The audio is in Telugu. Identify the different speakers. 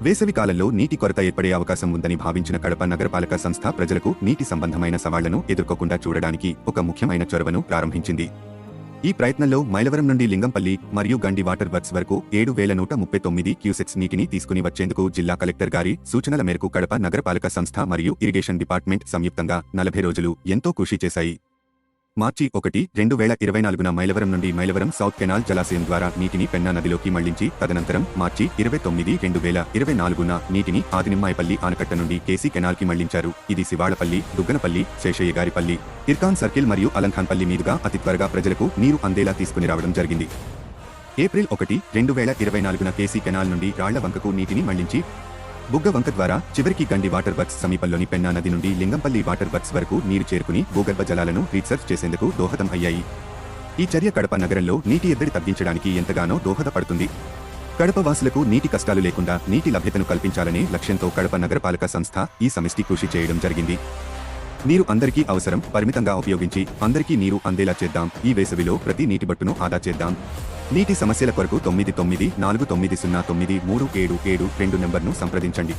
Speaker 1: వేసవి కాలంలో నీటి కొరత ఏర్పడే అవకాశం ఉందని భావించిన కడప నగరపాలక సంస్థ ప్రజలకు నీటి సంబంధమైన సవాళ్లను ఎదుర్కోకుండా చూడడానికి ఒక ముఖ్యమైన చొరవను ప్రారంభించింది. ఈ ప్రయత్నంలో మైలవరం నుండి లింగంపల్లి మరియు గండి వాటర్ వర్క్స్ వరకు 7,139 క్యూసెక్స్ నీటిని తీసుకుని వచ్చేందుకు జిల్లా కలెక్టర్ గారి సూచనల మేరకు కడప నగరపాలక సంస్థ మరియు ఇరిగేషన్ డిపార్ట్మెంట్ సంయుక్తంగా 40 రోజులు ఎంతో కృషి చేశాయి. మార్చి 1, 2024న మైలవరం నుండి మైలవరం సౌత్ కెనాల్ జలాశయం ద్వారా నీటిని పెన్నా నదిలోకి మళ్లించి తదనంతరం మార్చి 29, 2024న నీటిని ఆదినిమ్మాయపల్లి ఆనకట్ట నుండి కేసీ కెనాల్కి మళ్లించారు. ఇది శివాళపల్లి, దుగ్గనపల్లి, శేషయ్యగారిపల్లి, ఇర్కాన్ సర్కిల్ మరియు అలంఖాన్పల్లి మీదుగా అతి త్వరగా ప్రజలకు నీరు అందేలా తీసుకుని రావడం జరిగింది. ఏప్రిల్ 1, 2024న కేసీ కెనాల్ నుండి రాళ్ల వంకకు నీటిని మళ్లించి బుగ్గ వంక ద్వారా చివరికి గండి వాటర్ వర్క్స్ సమీపంలోని పెన్నా నది నుండి లింగంపల్లి వాటర్ వర్క్స్ వరకు నీరు చేరుకుని భూగర్భ జలాలను రీసర్చ్ చేసేందుకు దోహదం అయ్యాయి. ఈ చర్య కడప నగరంలో నీటి ఎద్దడి తగ్గించడానికి ఎంతగానో దోహదపడుతుంది. కడప వాసులకు నీటి కష్టాలు లేకుండా నీటి లభ్యతను కల్పించాలనే లక్ష్యంతో కడప నగరపాలక సంస్థ ఈ సమిష్టి కృషి చేయడం జరిగింది. నీరు అందరికీ అవసరం, పరిమితంగా ఉపయోగించి అందరికీ నీరు అందేలా చేద్దాం. ఈ వేసవిలో ప్రతి నీటి బట్టును ఆదా చేద్దాం. నీటి సమస్యల కొరకు 9949093772 నంబర్ను సంప్రదించండి.